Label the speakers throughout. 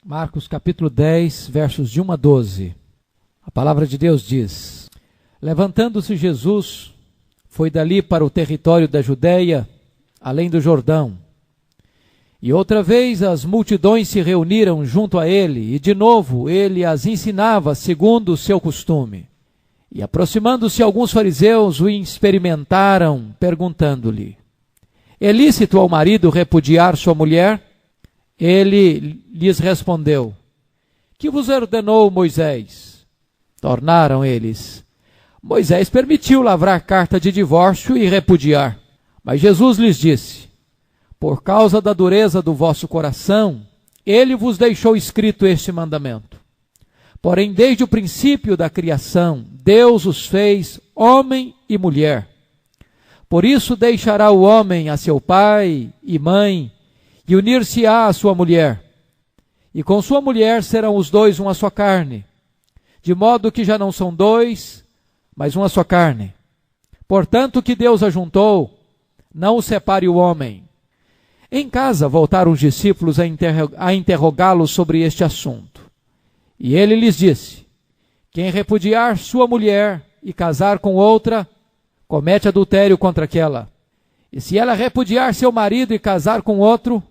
Speaker 1: Marcos capítulo 10, versos de 1 a 12. A palavra de Deus diz: Levantando-se Jesus, foi dali para o território da Judéia, além do Jordão. E outra vez as multidões se reuniram junto a ele, e de novo ele as ensinava segundo o seu costume. E aproximando-se alguns fariseus, o experimentaram, perguntando-lhe: É lícito ao marido repudiar sua mulher? Ele lhes respondeu: Que vos ordenou Moisés? Tornaram eles: Moisés permitiu lavrar carta de divórcio e repudiar. Mas Jesus lhes disse: Por causa da dureza do vosso coração, ele vos deixou escrito este mandamento. Porém, desde o princípio da criação, Deus os fez homem e mulher. Por isso deixará o homem a seu pai e mãe, e unir-se-á à sua mulher. E com sua mulher serão os dois uma só carne, de modo que já não são dois, mas uma só carne. Portanto, o que Deus ajuntou, não o separe o homem. Em casa voltaram os discípulos a interrogá-lo sobre este assunto. E ele lhes disse: Quem repudiar sua mulher e casar com outra, comete adultério contra aquela. E se ela repudiar seu marido e casar com outro,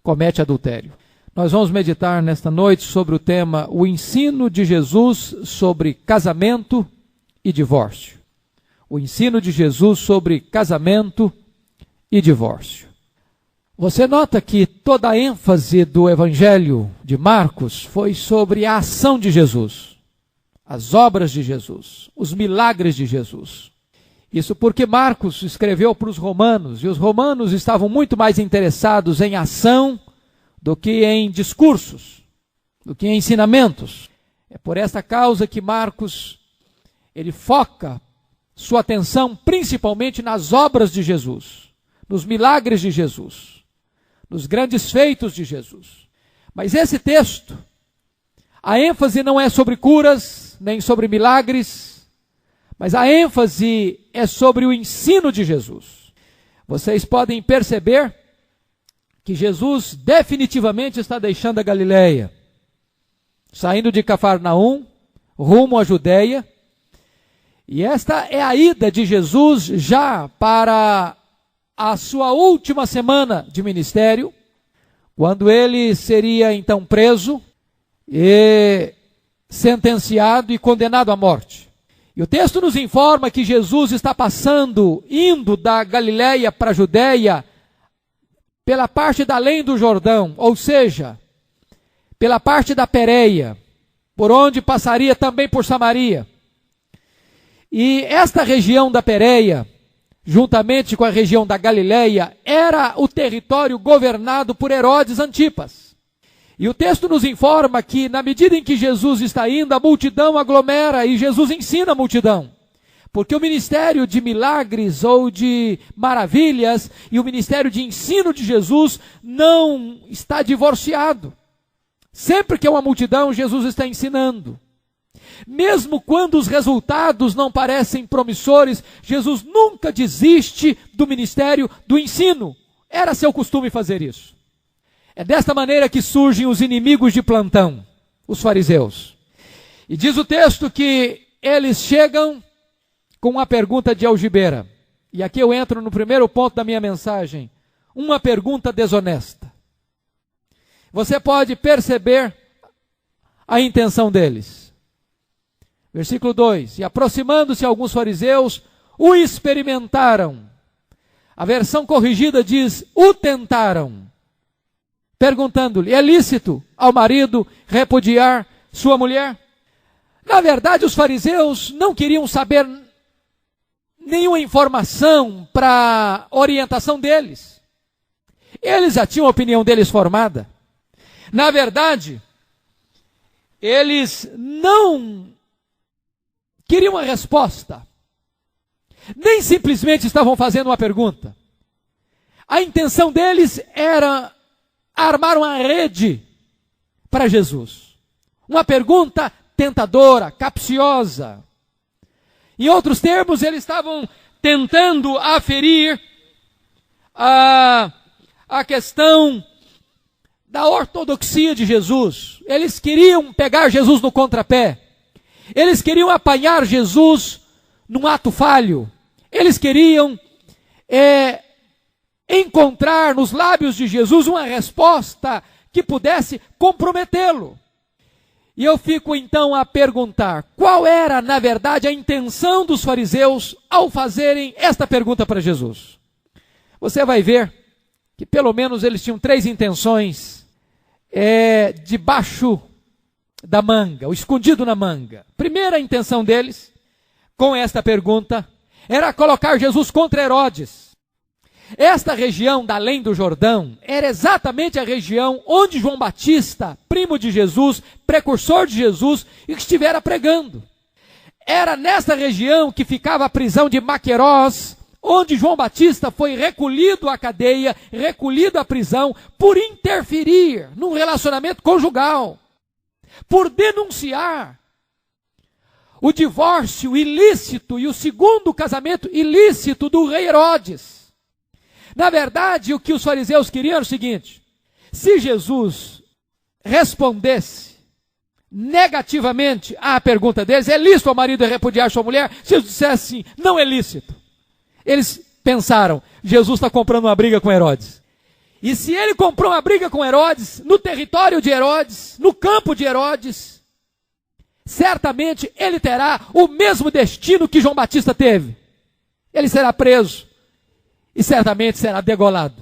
Speaker 1: comete adultério. Nós vamos meditar nesta noite sobre o tema: o ensino de Jesus sobre casamento e divórcio. O ensino de Jesus sobre casamento e divórcio. Você nota que toda a ênfase do Evangelho de Marcos foi sobre a ação de Jesus, as obras de Jesus, os milagres de Jesus. Isso porque Marcos escreveu para os romanos, e os romanos estavam muito mais interessados em ação do que em discursos, do que em ensinamentos. É por esta causa que Marcos, ele foca sua atenção principalmente nas obras de Jesus, nos milagres de Jesus, nos grandes feitos de Jesus. Mas esse texto, a ênfase não é sobre curas, nem sobre milagres, mas a ênfase é sobre o ensino de Jesus. Vocês podem perceber que Jesus definitivamente está deixando a Galileia, saindo de Cafarnaum, rumo à Judéia, e esta é a ida de Jesus já para a sua última semana de ministério, quando ele seria então preso e sentenciado e condenado à morte. E o texto nos informa que Jesus está indo da Galileia para a Judéia, pela parte da além do Jordão, ou seja, pela parte da Pérea, por onde passaria também por Samaria. E esta região da Pérea, juntamente com a região da Galileia, era o território governado por Herodes Antipas. E o texto nos informa que, na medida em que Jesus está indo, a multidão aglomera e Jesus ensina a multidão. Porque o ministério de milagres ou de maravilhas e o ministério de ensino de Jesus não está divorciado. Sempre que é uma multidão, Jesus está ensinando. Mesmo quando os resultados não parecem promissores, Jesus nunca desiste do ministério do ensino. Era seu costume fazer isso. É desta maneira que surgem os inimigos de plantão, os fariseus. E diz o texto que eles chegam com uma pergunta de algibeira. E aqui eu entro no primeiro ponto da minha mensagem. Uma pergunta desonesta. Você pode perceber a intenção deles. Versículo 2. E aproximando-se alguns fariseus, o experimentaram. A versão corrigida diz, o tentaram. Perguntando-lhe, é lícito ao marido repudiar sua mulher? Na verdade, os fariseus não queriam saber nenhuma informação para orientação deles. Eles já tinham a opinião deles formada. Na verdade, eles não queriam uma resposta. Nem simplesmente estavam fazendo uma pergunta. A intenção deles era armar uma rede para Jesus. Uma pergunta tentadora, capciosa. Em outros termos, eles estavam tentando aferir a questão da ortodoxia de Jesus. Eles queriam pegar Jesus no contrapé. Eles queriam apanhar Jesus num ato falho. Eles queriam encontrar nos lábios de Jesus uma resposta que pudesse comprometê-lo. E eu fico então a perguntar, qual era, na verdade, a intenção dos fariseus ao fazerem esta pergunta para Jesus? Você vai ver que pelo menos eles tinham 3 intenções debaixo da manga, o escondido na manga. Primeira intenção deles, com esta pergunta, era colocar Jesus contra Herodes. Esta região da além do Jordão era exatamente a região onde João Batista, primo de Jesus, precursor de Jesus, estivera pregando. Era nessa região que ficava a prisão de Maquerós, onde João Batista foi recolhido à cadeia, recolhido à prisão, por interferir num relacionamento conjugal, por denunciar o divórcio ilícito e o segundo casamento ilícito do rei Herodes. Na verdade, o que os fariseus queriam era o seguinte: se Jesus respondesse negativamente à pergunta deles, é lícito ao marido repudiar sua mulher? Se Jesus dissesse assim, não é lícito. Eles pensaram, Jesus está comprando uma briga com Herodes. E se ele comprou uma briga com Herodes, no território de Herodes, no campo de Herodes, certamente ele terá o mesmo destino que João Batista teve. Ele será preso. E certamente será degolado.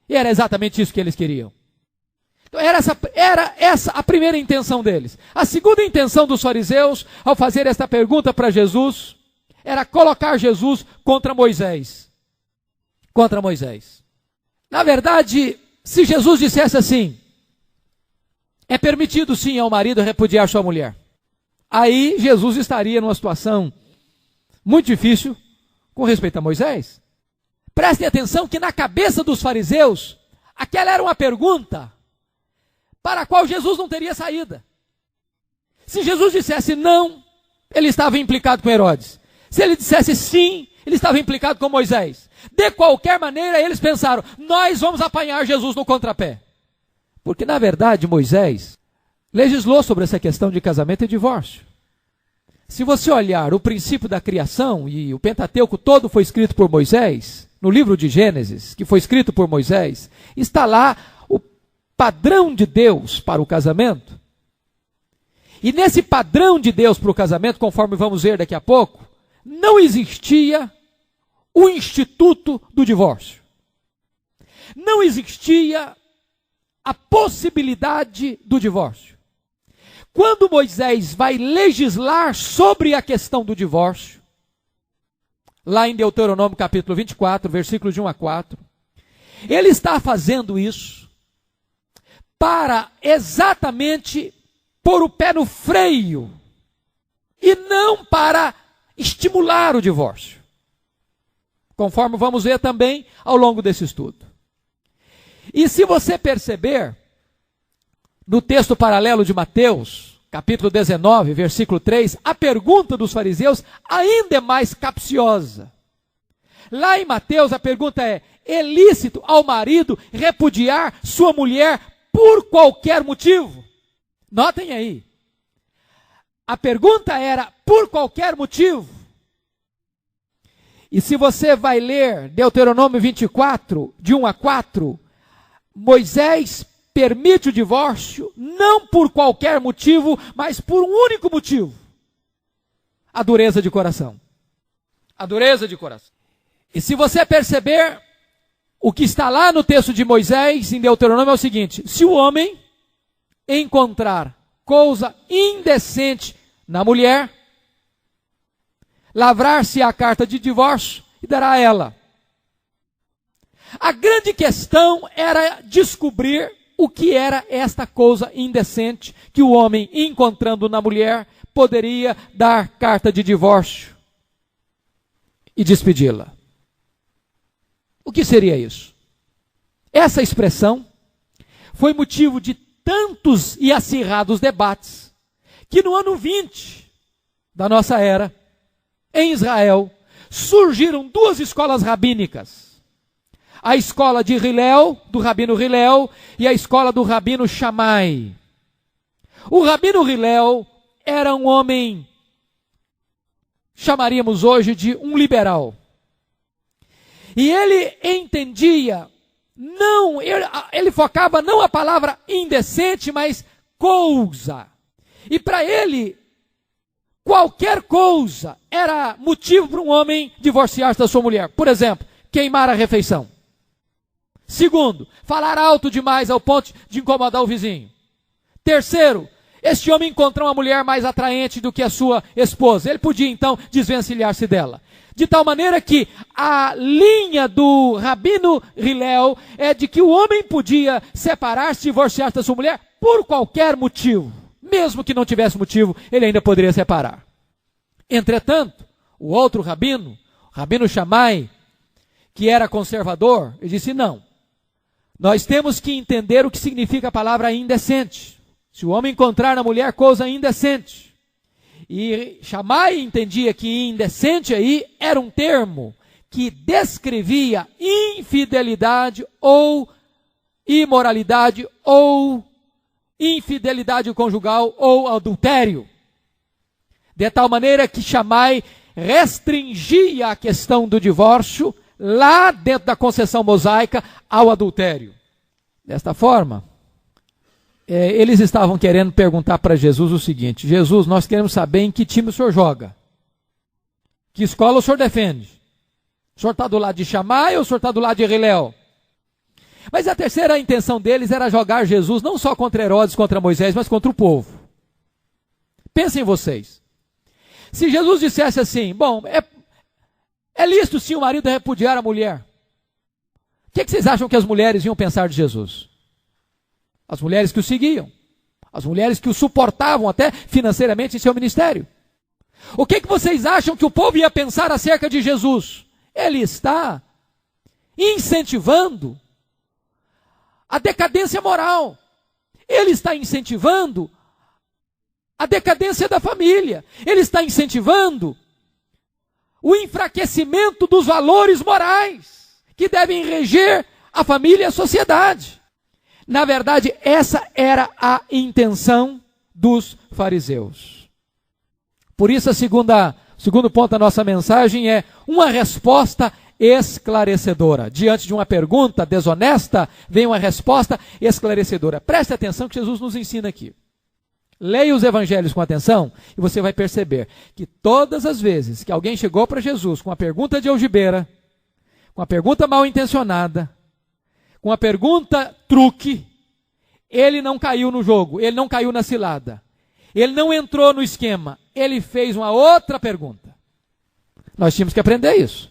Speaker 1: E era exatamente isso que eles queriam. Então era essa a primeira intenção deles. A segunda intenção dos fariseus, ao fazer esta pergunta para Jesus, era colocar Jesus contra Moisés. Contra Moisés. Na verdade, se Jesus dissesse assim, é permitido sim ao marido repudiar sua mulher, aí Jesus estaria numa situação muito difícil com respeito a Moisés. Prestem atenção que na cabeça dos fariseus, aquela era uma pergunta para a qual Jesus não teria saída. Se Jesus dissesse não, ele estava implicado com Herodes. Se ele dissesse sim, ele estava implicado com Moisés. De qualquer maneira, eles pensaram, nós vamos apanhar Jesus no contrapé. Porque, na verdade, Moisés legislou sobre essa questão de casamento e divórcio. Se você olhar o princípio da criação, e o Pentateuco todo foi escrito por Moisés, no livro de Gênesis, que foi escrito por Moisés, está lá o padrão de Deus para o casamento. E nesse padrão de Deus para o casamento, conforme vamos ver daqui a pouco, não existia o instituto do divórcio. Não existia a possibilidade do divórcio. Quando Moisés vai legislar sobre a questão do divórcio, lá em Deuteronômio capítulo 24, versículos de 1 a 4, ele está fazendo isso para exatamente pôr o pé no freio e não para estimular o divórcio, conforme vamos ver também ao longo desse estudo. E se você perceber, no texto paralelo de Mateus, capítulo 19, versículo 3, a pergunta dos fariseus ainda é mais capciosa. Lá em Mateus a pergunta é lícito ao marido repudiar sua mulher por qualquer motivo? Notem aí. A pergunta era por qualquer motivo. E se você vai ler Deuteronômio 24, de 1 a 4, Moisés permite o divórcio não por qualquer motivo, mas por um único motivo: a dureza de coração. A dureza de coração. E se você perceber, o que está lá no texto de Moisés, em Deuteronômio, é o seguinte: se o homem encontrar coisa indecente na mulher, lavrar-se a carta de divórcio e dará a ela. A grande questão era descobrir o que era esta coisa indecente que o homem, encontrando na mulher, poderia dar carta de divórcio e despedi-la. O que seria isso? Essa expressão foi motivo de tantos e acirrados debates que no ano 20 da nossa era, em Israel, surgiram duas escolas rabínicas. a escola de Hilel, do rabino Hilel, e a escola do rabino Shammai. O rabino Hilel era um homem, chamaríamos hoje de um liberal. E ele entendia, ele focava não a palavra indecente, mas coisa. E para ele, qualquer coisa era motivo para um homem divorciar-se da sua mulher. Por exemplo, queimar a refeição. Segundo, falar alto demais ao ponto de incomodar o vizinho. Terceiro, este homem encontrou uma mulher mais atraente do que a sua esposa. Ele podia então desvencilhar-se dela. De tal maneira que a linha do rabino Hilel é de que o homem podia separar-se, divorciar-se da sua mulher por qualquer motivo. Mesmo que não tivesse motivo, ele ainda poderia separar. Entretanto, o outro rabino, o rabino Shammai, que era conservador, ele disse: não, nós temos que entender o que significa a palavra indecente. Se o homem encontrar na mulher coisa indecente. E Shammai entendia que indecente aí era um termo que descrevia infidelidade ou imoralidade ou infidelidade conjugal ou adultério. De tal maneira que Shammai restringia a questão do divórcio lá dentro da concessão mosaica ao adultério. Desta forma, eles estavam querendo perguntar para Jesus o seguinte: Jesus, nós queremos saber em que time o senhor joga. Que escola o senhor defende? O senhor está do lado de Shammai ou o senhor está do lado de Hilel? Mas a terceira intenção deles era jogar Jesus não só contra Herodes, contra Moisés, mas contra o povo. Pensem vocês. Se Jesus dissesse assim: bom, é lícito sim o marido repudiar a mulher. O que vocês acham que as mulheres iam pensar de Jesus? As mulheres que o seguiam. As mulheres que o suportavam até financeiramente em seu ministério. O que vocês acham que o povo ia pensar acerca de Jesus? Ele está incentivando a decadência moral. Ele está incentivando a decadência da família. Ele está incentivando o enfraquecimento dos valores morais que devem reger a família e a sociedade. Na verdade, essa era a intenção dos fariseus. Por isso, o segundo ponto da nossa mensagem é uma resposta esclarecedora. Diante de uma pergunta desonesta, vem uma resposta esclarecedora. Preste atenção que Jesus nos ensina aqui. Leia os evangelhos com atenção e você vai perceber que todas as vezes que alguém chegou para Jesus com uma pergunta de algibeira, com uma pergunta mal intencionada, com uma pergunta truque, ele não caiu no jogo, ele não caiu na cilada, ele não entrou no esquema, ele fez uma outra pergunta. Nós tínhamos que aprender isso.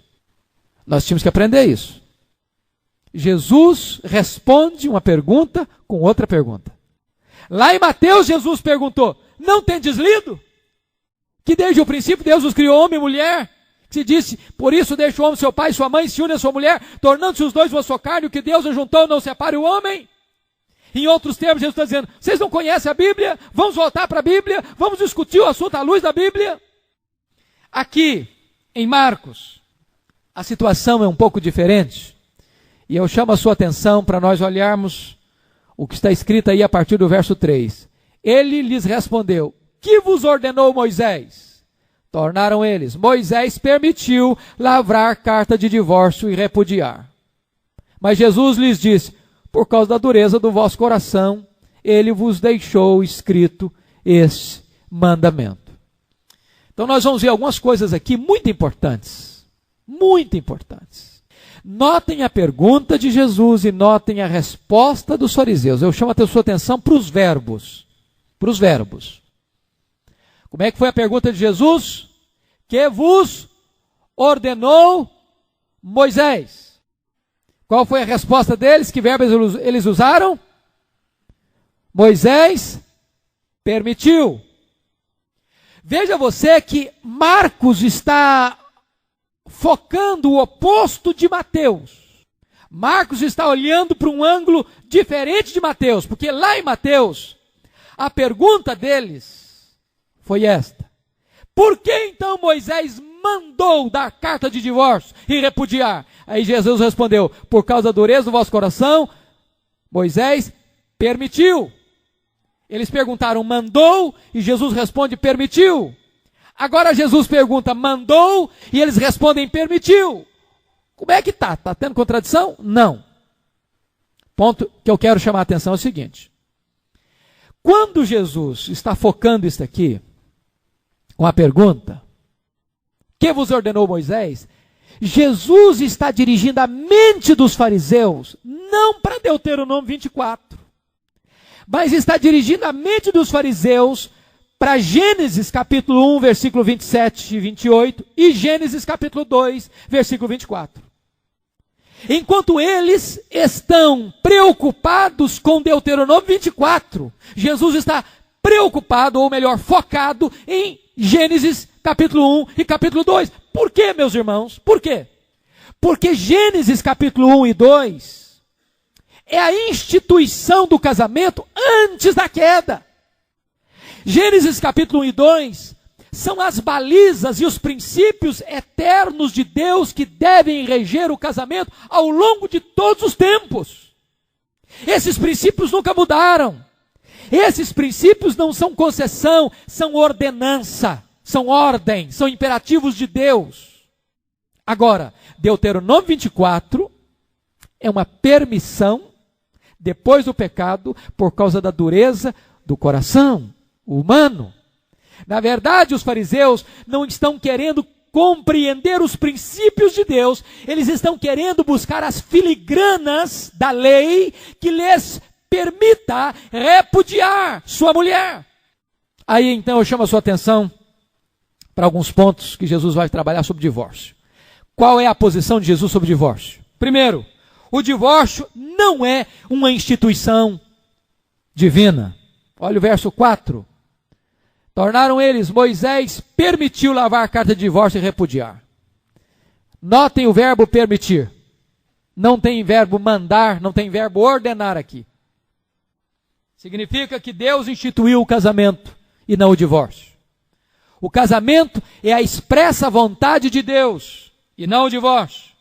Speaker 1: Jesus responde uma pergunta com outra pergunta. Lá em Mateus, Jesus perguntou: não tendes lido? Que desde o princípio Deus os criou homem e mulher? Que se disse: por isso deixa o homem seu pai e sua mãe, se une a sua mulher, tornando-se os dois uma só carne, o que Deus ajuntou não separe o homem. Em outros termos, Jesus está dizendo: vocês não conhecem a Bíblia? Vamos voltar para a Bíblia? Vamos discutir o assunto à luz da Bíblia? Aqui, em Marcos, a situação é um pouco diferente. E eu chamo a sua atenção para nós olharmos o que está escrito aí a partir do verso 3. Ele lhes respondeu: que vos ordenou Moisés? Tornaram eles: Moisés permitiu lavrar carta de divórcio e repudiar. Mas Jesus lhes disse: por causa da dureza do vosso coração, ele vos deixou escrito esse mandamento. Então nós vamos ver algumas coisas aqui muito importantes. Muito importantes. Notem a pergunta de Jesus e notem a resposta dos fariseus. Eu chamo a sua atenção para os verbos. Como é que foi a pergunta de Jesus? Que vos ordenou Moisés? Qual foi a resposta deles? Que verbos eles usaram? Moisés permitiu. Veja você que Marcos está focando o oposto de Mateus. Marcos está olhando para um ângulo diferente de Mateus, porque lá em Mateus, a pergunta deles foi esta: por que então Moisés mandou dar carta de divórcio e repudiar? Aí Jesus respondeu: por causa da dureza do vosso coração, Moisés permitiu. Eles perguntaram: mandou? E Jesus responde: permitiu. Agora Jesus pergunta: mandou? E eles respondem: permitiu. Como é que está? Está tendo contradição? Não. Ponto que eu quero chamar a atenção é o seguinte: quando Jesus está focando isso aqui, com a pergunta, que vos ordenou Moisés? Jesus está dirigindo a mente dos fariseus, não para Deuteronômio 24, mas está dirigindo a mente dos fariseus para Gênesis capítulo 1, versículo 27 e 28, e Gênesis capítulo 2, versículo 24. Enquanto eles estão preocupados com Deuteronômio 24, Jesus está preocupado, ou melhor, focado em Gênesis capítulo 1 e capítulo 2. Por quê, meus irmãos? Por quê? Porque Gênesis capítulo 1 e 2 é a instituição do casamento antes da queda. Gênesis capítulo 1 e 2 são as balizas e os princípios eternos de Deus que devem reger o casamento ao longo de todos os tempos. Esses princípios nunca mudaram. Esses princípios não são concessão, são ordenança, são ordem, são imperativos de Deus. Agora, Deuteronômio 24 é uma permissão depois do pecado por causa da dureza do coração humano. Na verdade, os fariseus não estão querendo compreender os princípios de Deus, eles estão querendo buscar as filigranas da lei que lhes permita repudiar sua mulher. Aí então eu chamo a sua atenção para alguns pontos que Jesus vai trabalhar sobre divórcio. Qual é a posição de Jesus sobre o divórcio? Primeiro, o divórcio não é uma instituição divina. Olha o verso 4. Tornaram eles, Moisés permitiu lavar a carta de divórcio e repudiar. Notem o verbo permitir. Não tem verbo mandar, não tem verbo ordenar aqui. Significa que Deus instituiu o casamento e não o divórcio. O casamento é a expressa vontade de Deus e não o divórcio.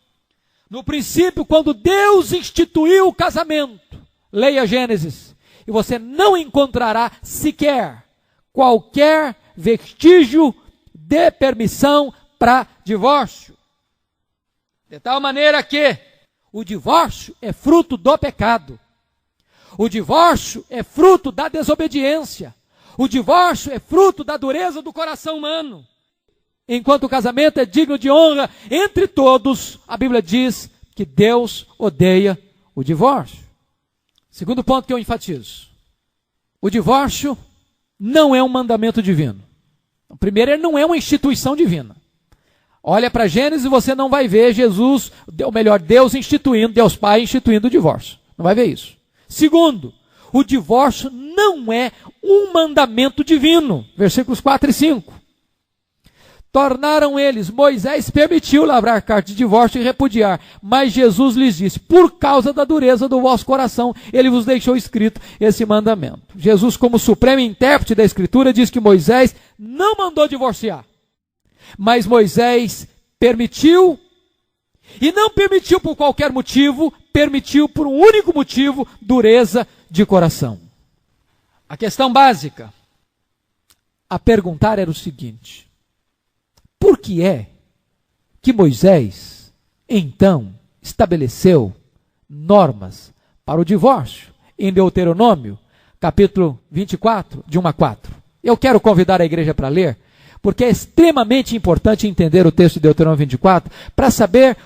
Speaker 1: No princípio, quando Deus instituiu o casamento, leia Gênesis, e você não encontrará sequer qualquer vestígio de permissão para divórcio. De tal maneira que o divórcio é fruto do pecado. O divórcio é fruto da desobediência. O divórcio é fruto da dureza do coração humano. Enquanto o casamento é digno de honra entre todos, a Bíblia diz que Deus odeia o divórcio. Segundo ponto que eu enfatizo: o divórcio não é um mandamento divino. Primeiro, ele não é uma instituição divina. Olha para Gênesis e você não vai ver Jesus, ou melhor, Deus instituindo, Deus Pai instituindo o divórcio. Não vai ver isso. Segundo, o divórcio não é um mandamento divino. Versículos 4 e 5. Tornaram eles, Moisés permitiu lavrar a carta de divórcio e repudiar, mas Jesus lhes disse, por causa da dureza do vosso coração, ele vos deixou escrito esse mandamento. Jesus, como supremo intérprete da Escritura, diz que Moisés não mandou divorciar, mas Moisés permitiu, e não permitiu por qualquer motivo, permitiu por um único motivo, dureza de coração. A questão básica a perguntar era o seguinte: por que é que Moisés, então, estabeleceu normas para o divórcio em Deuteronômio, capítulo 24, de 1 a 4? Eu quero convidar a igreja para ler, porque é extremamente importante entender o texto de Deuteronômio 24, para saber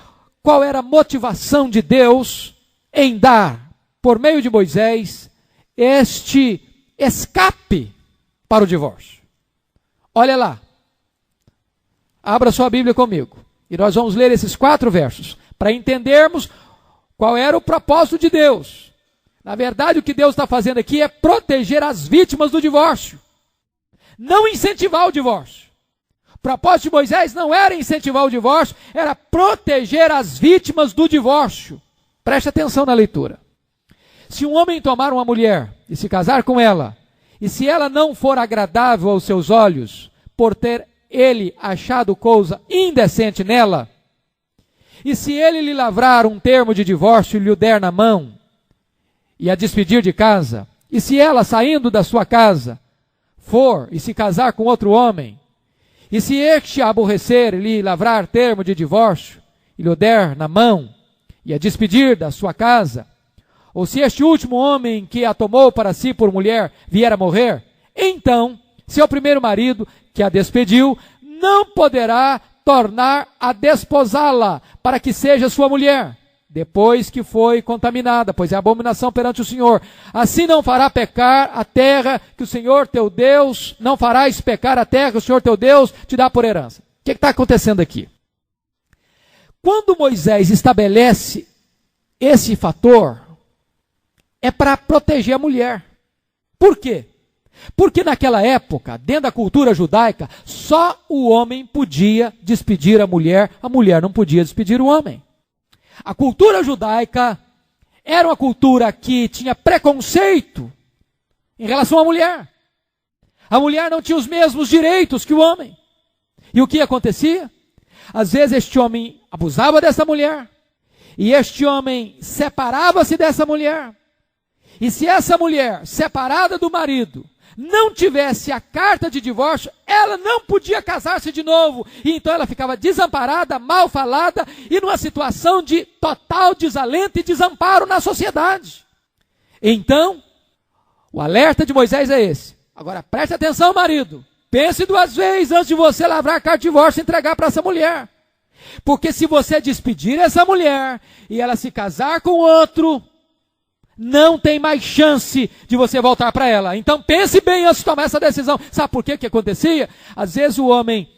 Speaker 1: qual era a motivação de Deus em dar, por meio de Moisés, este escape para o divórcio. Olha lá. Abra sua Bíblia comigo. E nós vamos ler esses 4 versos para entendermos qual era o propósito de Deus. Na verdade, o que Deus está fazendo aqui é proteger as vítimas do divórcio. Não incentivar o divórcio. O propósito de Moisés não era incentivar o divórcio, era proteger as vítimas do divórcio. Preste atenção na leitura. Se um homem tomar uma mulher e se casar com ela, e se ela não for agradável aos seus olhos, por ter ele achado coisa indecente nela, e se ele lhe lavrar um termo de divórcio e lhe o der na mão, e a despedir de casa, e se ela, saindo da sua casa, for e se casar com outro homem, e se este a aborrecer e lhe lavrar termo de divórcio, e lhe o der na mão, e a despedir da sua casa, ou se este último homem que a tomou para si por mulher vier a morrer, então seu primeiro marido, que a despediu, não poderá tornar a desposá-la, para que seja sua mulher, depois que foi contaminada, pois é abominação perante o Senhor. Assim não fará pecar a terra que o Senhor teu Deus, não farás pecar a terra que o Senhor teu Deus te dá por herança. O que está acontecendo aqui? Quando Moisés estabelece esse fator, é para proteger a mulher. Por quê? Porque naquela época, dentro da cultura judaica, só o homem podia despedir a mulher não podia despedir o homem. A cultura judaica era uma cultura que tinha preconceito em relação à mulher. A mulher não tinha os mesmos direitos que o homem. E o que acontecia? Às vezes este homem abusava dessa mulher, e este homem separava-se dessa mulher. E se essa mulher, separada do marido, não tivesse a carta de divórcio, ela não podia casar-se de novo. E então ela ficava desamparada, mal falada e numa situação de total desalento e desamparo na sociedade. Então, o alerta de Moisés é esse. Agora preste atenção, marido. Pense duas vezes antes de você lavrar a carta de divórcio e entregar para essa mulher. Porque se você despedir essa mulher e ela se casar com outro, não tem mais chance de você voltar para ela. Então pense bem antes de tomar essa decisão. Sabe por quê que acontecia? Às vezes o homem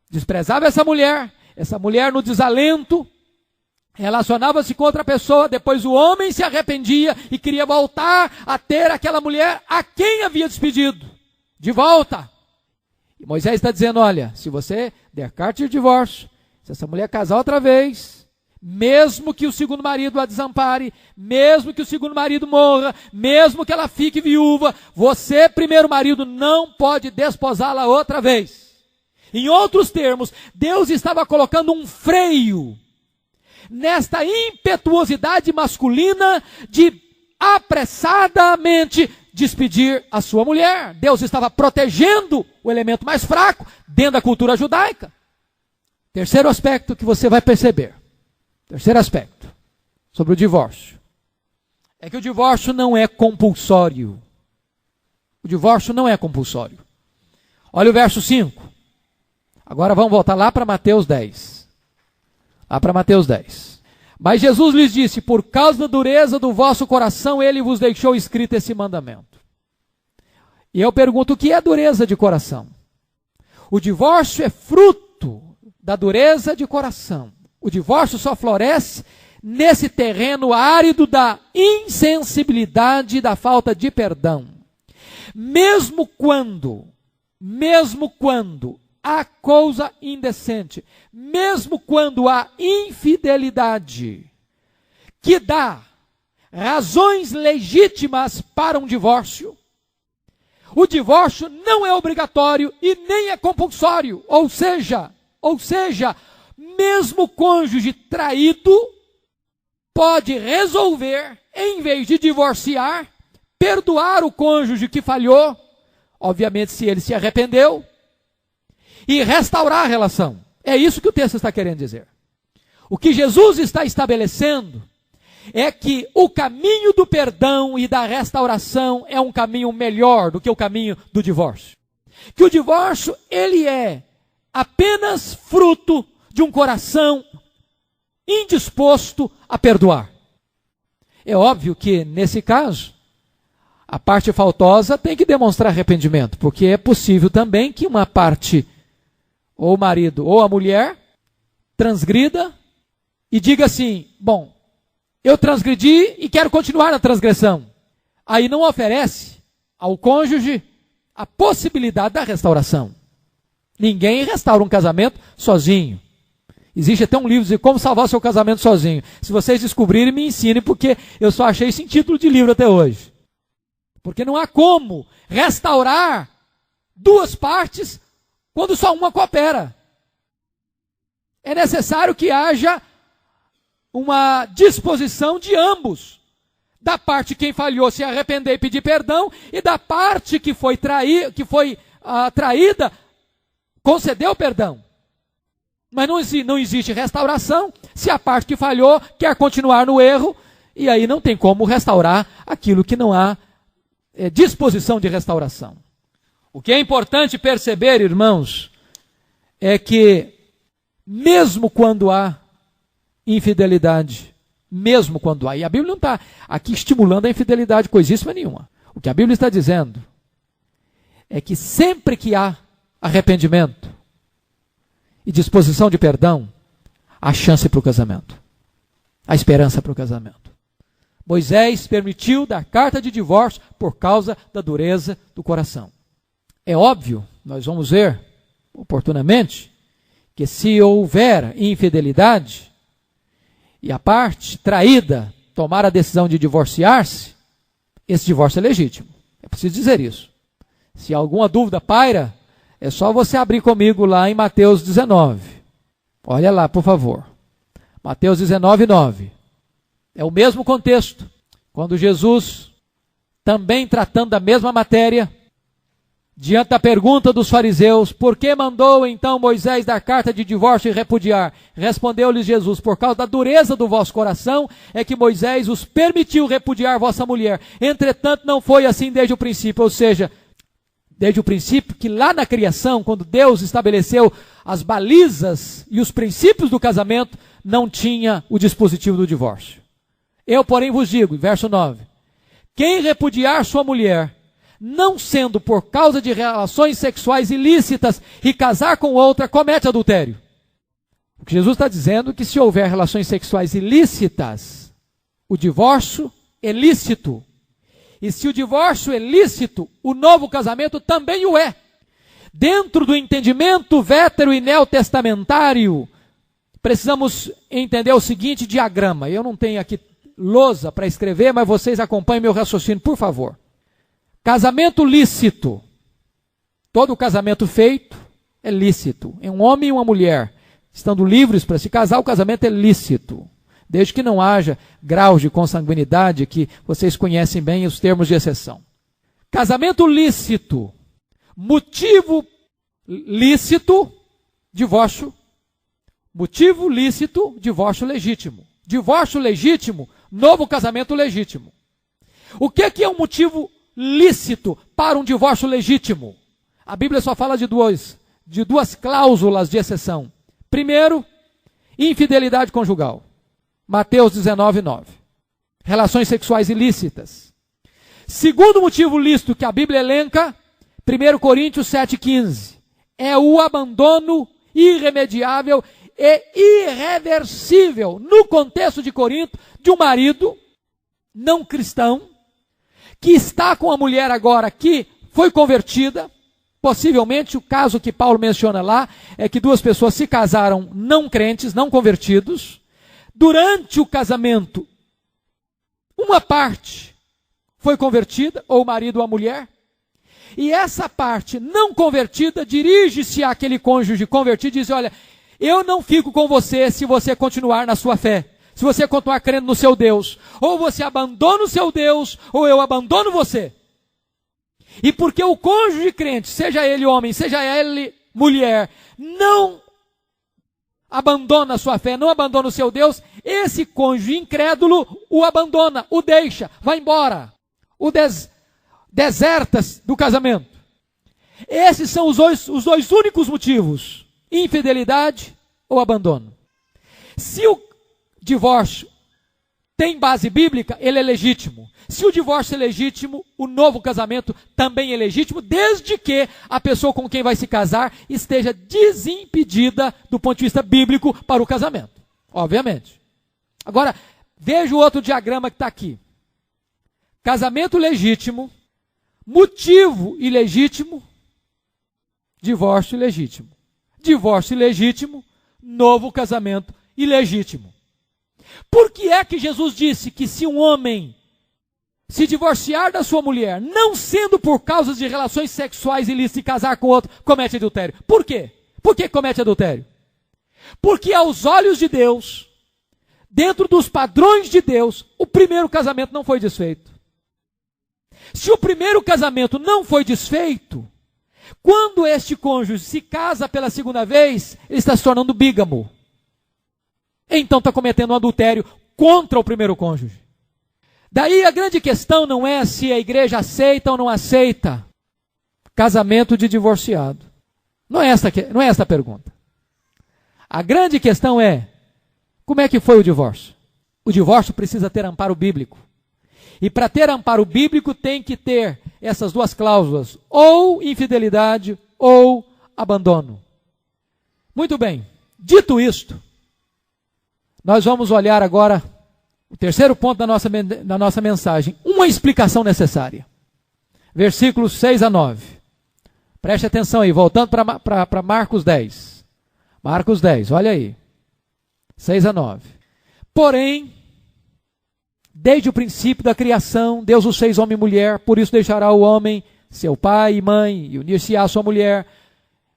Speaker 1: desprezava essa mulher no desalento, relacionava-se com outra pessoa, depois o homem se arrependia e queria voltar a ter aquela mulher a quem havia despedido. De volta. E Moisés está dizendo, olha, se você der carta de divórcio, se essa mulher casar outra vez, mesmo que o segundo marido a desampare, mesmo que o segundo marido morra, mesmo que ela fique viúva, você, primeiro marido, não pode desposá-la outra vez. Em outros termos, Deus estava colocando um freio nesta impetuosidade masculina de apressadamente despedir a sua mulher. Deus estava protegendo o elemento mais fraco dentro da cultura judaica. Terceiro aspecto que você vai perceber. Terceiro aspecto sobre o divórcio. É que o divórcio não é compulsório. O divórcio não é compulsório. Olha o verso 5. Agora vamos voltar lá para Mateus 10. Lá para Mateus 10. Mas Jesus lhes disse, por causa da dureza do vosso coração, ele vos deixou escrito esse mandamento. E eu pergunto, o que é dureza de coração? O divórcio é fruto da dureza de coração. O divórcio só floresce nesse terreno árido da insensibilidade e da falta de perdão. Mesmo quando há coisa indecente, mesmo quando há infidelidade, que dá razões legítimas para um divórcio, o divórcio não é obrigatório e nem é compulsório. Ou seja, mesmo o cônjuge traído pode resolver, em vez de divorciar, perdoar o cônjuge que falhou, obviamente se ele se arrependeu, e restaurar a relação. É isso que o texto está querendo dizer. O que Jesus está estabelecendo é que o caminho do perdão e da restauração é um caminho melhor do que o caminho do divórcio. Que o divórcio, ele é apenas fruto de um coração indisposto a perdoar. É óbvio que, nesse caso, a parte faltosa tem que demonstrar arrependimento, porque é possível também que uma parte, ou o marido ou a mulher, transgrida e diga assim, bom, eu transgredi e quero continuar na transgressão. Aí não oferece ao cônjuge a possibilidade da restauração. Ninguém restaura um casamento sozinho. Existe até um livro de como salvar seu casamento sozinho. Se vocês descobrirem, me ensinem, porque eu só achei isso em título de livro até hoje. Porque não há como restaurar duas partes quando só uma coopera. É necessário que haja uma disposição de ambos. Da parte quem falhou se arrepender e pedir perdão, e da parte que foi traída, conceder o perdão. Mas não existe restauração se a parte que falhou quer continuar no erro, e aí não tem como restaurar aquilo que não há disposição de restauração. O que é importante perceber, irmãos, é que mesmo quando há infidelidade, mesmo quando há, e a Bíblia não está aqui estimulando a infidelidade coisíssima nenhuma. O que a Bíblia está dizendo é que sempre que há arrependimento e disposição de perdão, há chance para o casamento, há esperança para o casamento. Moisés permitiu dar carta de divórcio por causa da dureza do coração. É óbvio, nós vamos ver oportunamente, que se houver infidelidade e a parte traída tomar a decisão de divorciar-se, esse divórcio é legítimo. É preciso dizer isso. Se alguma dúvida paira, é só você abrir comigo lá em Mateus 19. Olha lá, por favor. Mateus 19, 9. É o mesmo contexto. Quando Jesus, também tratando da mesma matéria, diante da pergunta dos fariseus, por que mandou então Moisés dar carta de divórcio e repudiar? Respondeu-lhes Jesus, por causa da dureza do vosso coração, é que Moisés os permitiu repudiar vossa mulher. Entretanto, não foi assim desde o princípio, ou seja, desde o princípio que lá na criação, quando Deus estabeleceu as balizas e os princípios do casamento, não tinha o dispositivo do divórcio. Eu, porém, vos digo, verso 9, quem repudiar sua mulher, não sendo por causa de relações sexuais ilícitas e casar com outra, comete adultério. O que Jesus está dizendo é que se houver relações sexuais ilícitas, o divórcio é lícito. E se o divórcio é lícito, o novo casamento também o é. Dentro do entendimento vétero e neotestamentário, precisamos entender o seguinte diagrama. Eu não tenho aqui lousa para escrever, mas vocês acompanhem meu raciocínio, por favor. Casamento lícito. Todo casamento feito é lícito. É um homem e uma mulher. Estando livres para se casar, o casamento é lícito. Desde que não haja graus de consanguinidade, que vocês conhecem bem os termos de exceção. Casamento lícito. Motivo lícito, divórcio. Motivo lícito, divórcio legítimo. Divórcio legítimo, novo casamento legítimo. O que é um motivo lícito para um divórcio legítimo? A Bíblia só fala de duas cláusulas de exceção. Primeiro, infidelidade conjugal. Mateus 19, 9. Relações sexuais ilícitas. Segundo motivo lícito que a Bíblia elenca, 1 Coríntios 7, 15. É o abandono irremediável e irreversível, no contexto de Corinto, de um marido não cristão, que está com a mulher agora que foi convertida. Possivelmente o caso que Paulo menciona lá é que duas pessoas se casaram não crentes, não convertidos. Durante o casamento, uma parte foi convertida, ou o marido ou a mulher, e essa parte não convertida dirige-se àquele cônjuge convertido e diz, olha, eu não fico com você se você continuar na sua fé. Se você continuar crendo no seu Deus, ou você abandona o seu Deus, ou eu abandono você. E porque o cônjuge crente, seja ele homem, seja ele mulher, não abandona a sua fé, não abandona o seu Deus, esse cônjuge incrédulo o abandona, o deixa, vai embora, o deserta do casamento. Esses são os dois únicos motivos, infidelidade ou abandono. Se o divórcio tem base bíblica, ele é legítimo. Se o divórcio é legítimo, o novo casamento também é legítimo, desde que a pessoa com quem vai se casar esteja desimpedida do ponto de vista bíblico para o casamento. Obviamente. Agora, veja o outro diagrama que está aqui. Casamento legítimo, motivo ilegítimo, divórcio ilegítimo. Divórcio ilegítimo, novo casamento ilegítimo. Por que é que Jesus disse que se um homem se divorciar da sua mulher, não sendo por causa de relações sexuais ilícitas e casar com outro, comete adultério. Por quê? Por que comete adultério? Porque aos olhos de Deus, dentro dos padrões de Deus, o primeiro casamento não foi desfeito. Se o primeiro casamento não foi desfeito, quando este cônjuge se casa pela segunda vez, ele está se tornando bígamo. Então está cometendo um adultério contra o primeiro cônjuge. Daí a grande questão não é se a igreja aceita ou não aceita casamento de divorciado. Não é esta a pergunta. A grande questão é, como é que foi o divórcio? O divórcio precisa ter amparo bíblico. E para ter amparo bíblico tem que ter essas duas cláusulas, ou infidelidade ou abandono. Muito bem, dito isto, nós vamos olhar agora o terceiro ponto da nossa mensagem, uma explicação necessária. Versículos 6 a 9. Preste atenção aí, voltando para Marcos 10. Marcos 10, olha aí. 6 a 9. Porém, desde o princípio da criação, Deus os fez homem e mulher, por isso deixará o homem seu pai e mãe, e unir-se-á à sua mulher.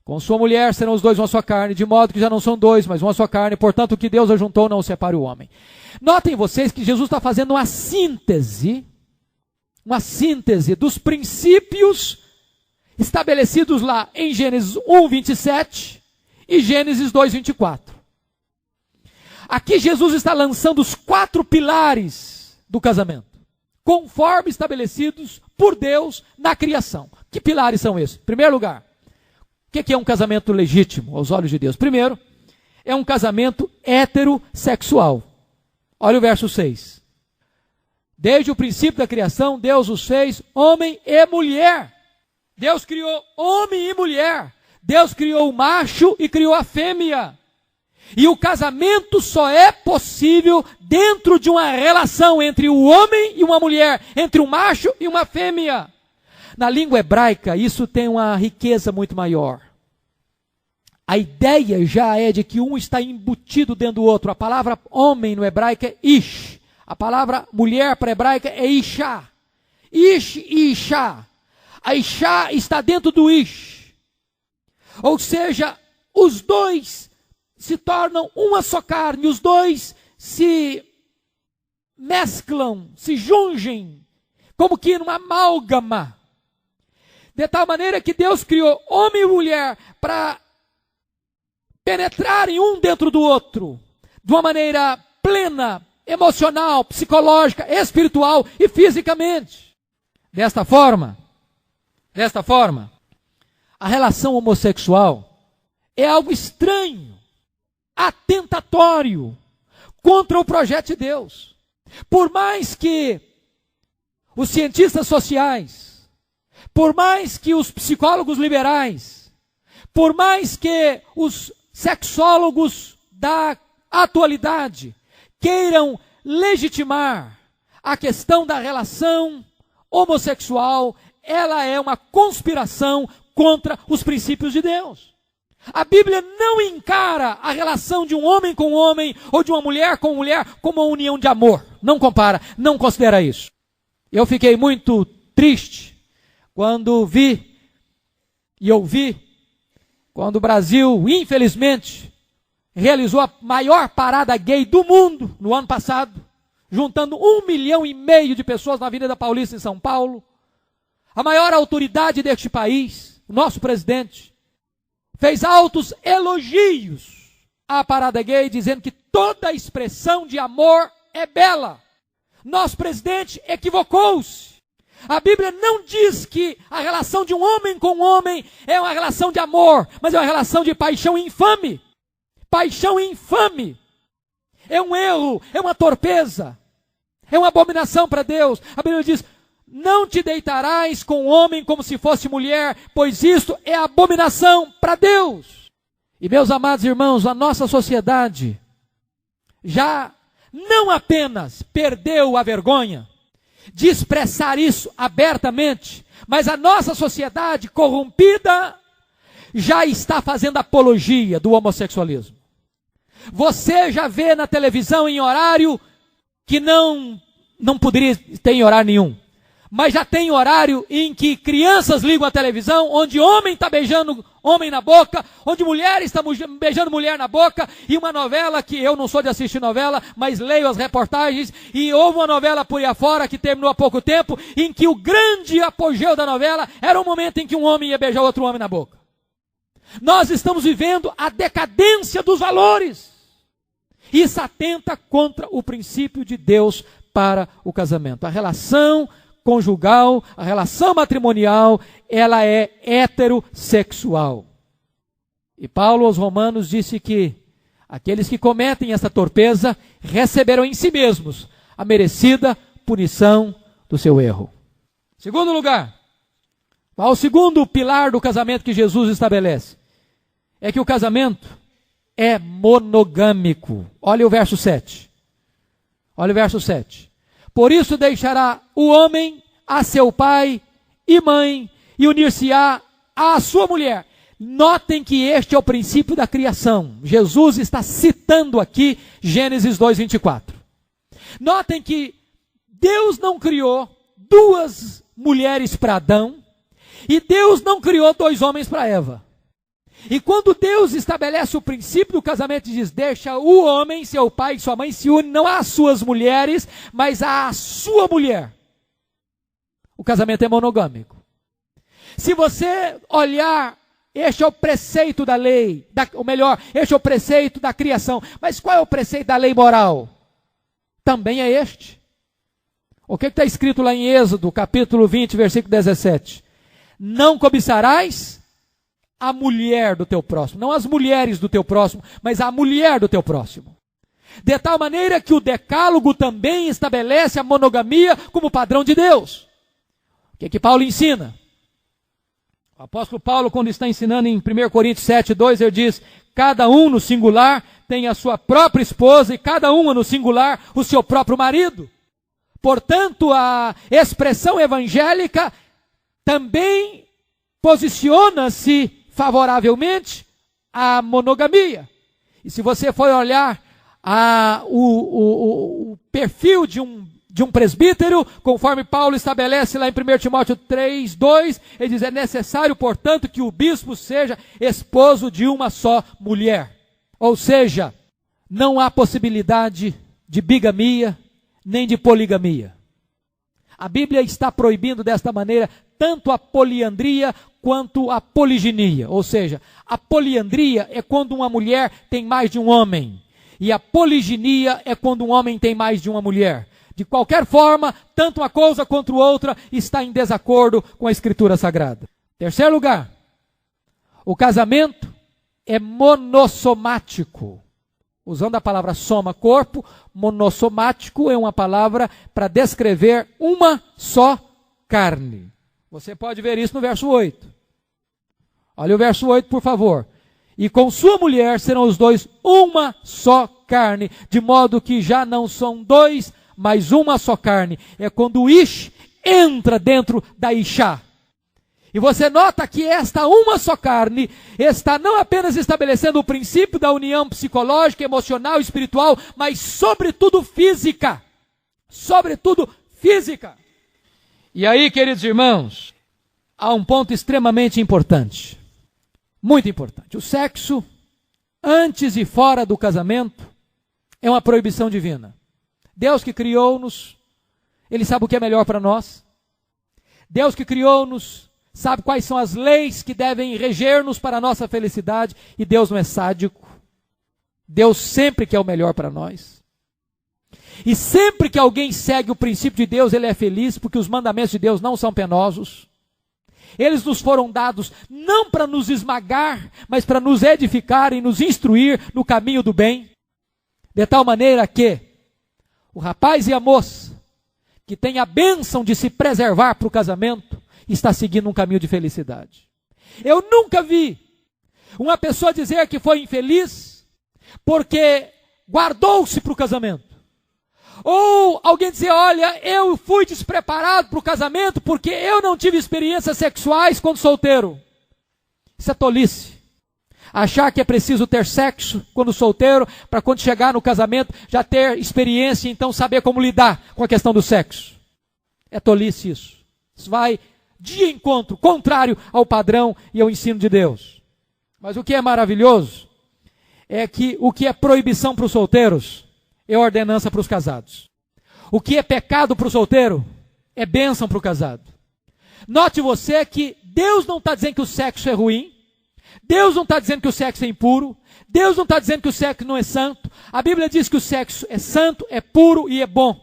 Speaker 1: Com sua mulher serão os dois uma só carne, de modo que já não são dois, mas uma só carne. Portanto, o que Deus ajuntou não o separe o homem. Notem vocês que Jesus está fazendo uma síntese dos princípios estabelecidos lá em Gênesis 1, 27 e Gênesis 2, 24. Aqui Jesus está lançando os 4 pilares do casamento, conforme estabelecidos por Deus na criação. Que pilares são esses? Em primeiro lugar, o que é um casamento legítimo aos olhos de Deus? Primeiro, é um casamento heterossexual. Olha o verso 6. Desde o princípio da criação, Deus os fez homem e mulher. Deus criou homem e mulher. Deus criou o macho e criou a fêmea. E o casamento só é possível dentro de uma relação entre o homem e uma mulher, entre um macho e uma fêmea. Na língua hebraica, isso tem uma riqueza muito maior. A ideia já é de que um está embutido dentro do outro. A palavra homem no hebraico é ish. A palavra mulher para a hebraica é isha. Ish e isha. A isha está dentro do ish. Ou seja, os dois se tornam uma só carne. Os dois se mesclam, se jungem, como que numa amálgama. De tal maneira que Deus criou homem e mulher para penetrarem um dentro do outro, de uma maneira plena, emocional, psicológica, espiritual e fisicamente. Desta forma, a relação homossexual é algo estranho, atentatório contra o projeto de Deus. Por mais que os cientistas sociais, por mais que os psicólogos liberais, por mais que os sexólogos da atualidade queiram legitimar a questão da relação homossexual, ela é uma conspiração contra os princípios de Deus. A Bíblia não encara a relação de um homem com homem ou de uma mulher com mulher como uma união de amor. Não compara, não considera isso. Eu fiquei muito triste quando vi e ouvi quando o Brasil, infelizmente, realizou a maior parada gay do mundo no ano passado, juntando 1,5 milhão de pessoas na Avenida Paulista em São Paulo. A maior autoridade deste país, o nosso presidente, fez altos elogios à parada gay, dizendo que toda expressão de amor é bela. Nosso presidente equivocou-se. A Bíblia não diz que a relação de um homem com um homem é uma relação de amor, mas é uma relação de paixão infame. Paixão infame. É um erro, é uma torpeza, é uma abominação para Deus. A Bíblia diz: não te deitarás com o homem como se fosse mulher, pois isto é abominação para Deus. E meus amados irmãos, a nossa sociedade já não apenas perdeu a vergonha de expressar isso abertamente, mas a nossa sociedade corrompida já está fazendo apologia do homossexualismo. Você já vê na televisão em horário que não poderia ter em horário nenhum. Mas já tem horário em que crianças ligam a televisão, onde homem está beijando homem na boca, onde mulher está beijando mulher na boca, e uma novela que eu não sou de assistir novela, mas leio as reportagens, e houve uma novela por aí afora que terminou há pouco tempo, em que o grande apogeu da novela era o momento em que um homem ia beijar outro homem na boca. Nós estamos vivendo a decadência dos valores. Isso atenta contra o princípio de Deus para o casamento. A relação conjugal, a relação matrimonial, ela é heterossexual. E Paulo aos Romanos disse que aqueles que cometem essa torpeza receberão em si mesmos a merecida punição do seu erro. Segundo lugar, qual o segundo pilar do casamento que Jesus estabelece? É que o casamento é monogâmico. Olha o verso 7. Olha o verso 7. Por isso deixará o homem a seu pai e mãe e unir-se-á à sua mulher. Notem que este é o princípio da criação. Jesus está citando aqui Gênesis 2:24. Notem que Deus não criou duas mulheres para Adão e Deus não criou dois homens para Eva. E quando Deus estabelece o princípio do casamento, diz, deixa o homem, seu pai e sua mãe se unem não às suas mulheres, mas à sua mulher. O casamento é monogâmico. Se você olhar, este é o preceito da lei, este é o preceito da criação. Mas qual é o preceito da lei moral? Também é este. O que está escrito lá em Êxodo, capítulo 20, versículo 17? Não cobiçarás a mulher do teu próximo, não as mulheres do teu próximo, mas a mulher do teu próximo. De tal maneira que o decálogo também estabelece a monogamia como padrão de Deus. O que Paulo ensina? O apóstolo Paulo, quando está ensinando em 1 Coríntios 7:2, ele diz, cada um no singular tem a sua própria esposa e cada uma no singular o seu próprio marido. Portanto, a expressão evangélica também posiciona-se favoravelmente à monogamia. E se você for olhar o perfil de um presbítero, conforme Paulo estabelece lá em 1 Timóteo 3:2, ele diz, é necessário, portanto, que o bispo seja esposo de uma só mulher. Ou seja, não há possibilidade de bigamia, nem de poligamia. A Bíblia está proibindo desta maneira tanto a poliandria quanto a poliginia. Ou seja, a poliandria é quando uma mulher tem mais de um homem. E a poliginia é quando um homem tem mais de uma mulher. De qualquer forma, tanto uma coisa quanto outra está em desacordo com a Escritura Sagrada. Terceiro lugar, o casamento é monossomático. Usando a palavra soma, corpo, monossomático é uma palavra para descrever uma só carne. Você pode ver isso no verso 8. Olha o verso 8, por favor. E com sua mulher serão os dois uma só carne, de modo que já não são dois, mas uma só carne. É quando o ish entra dentro da ishá. E você nota que esta uma só carne está não apenas estabelecendo o princípio da união psicológica, emocional, espiritual, mas sobretudo física. Sobretudo física. E aí, queridos irmãos, há um ponto extremamente importante. Muito importante. O sexo, antes e fora do casamento, é uma proibição divina. Deus que criou-nos, Ele sabe o que é melhor para nós. Deus que criou-nos, sabe quais são as leis que devem reger-nos para a nossa felicidade. E Deus não é sádico. Deus sempre quer o melhor para nós. E sempre que alguém segue o princípio de Deus, ele é feliz, porque os mandamentos de Deus não são penosos. Eles nos foram dados não para nos esmagar, mas para nos edificar e nos instruir no caminho do bem. De tal maneira que o rapaz e a moça, que tem a bênção de se preservar para o casamento, está seguindo um caminho de felicidade. Eu nunca vi uma pessoa dizer que foi infeliz porque guardou-se para o casamento. Ou alguém dizer, olha, eu fui despreparado para o casamento porque eu não tive experiências sexuais quando solteiro. Isso é tolice. Achar que é preciso ter sexo quando solteiro, para quando chegar no casamento já ter experiência e então saber como lidar com a questão do sexo. É tolice isso. Isso vai de encontro, contrário ao padrão e ao ensino de Deus. Mas o que é maravilhoso é que o que é proibição para os solteiros é ordenança para os casados. O que é pecado para o solteiro é bênção para o casado. Note você que Deus não está dizendo que o sexo é ruim, Deus não está dizendo que o sexo é impuro, Deus não está dizendo que o sexo não é santo. A Bíblia diz que o sexo é santo, é puro e é bom.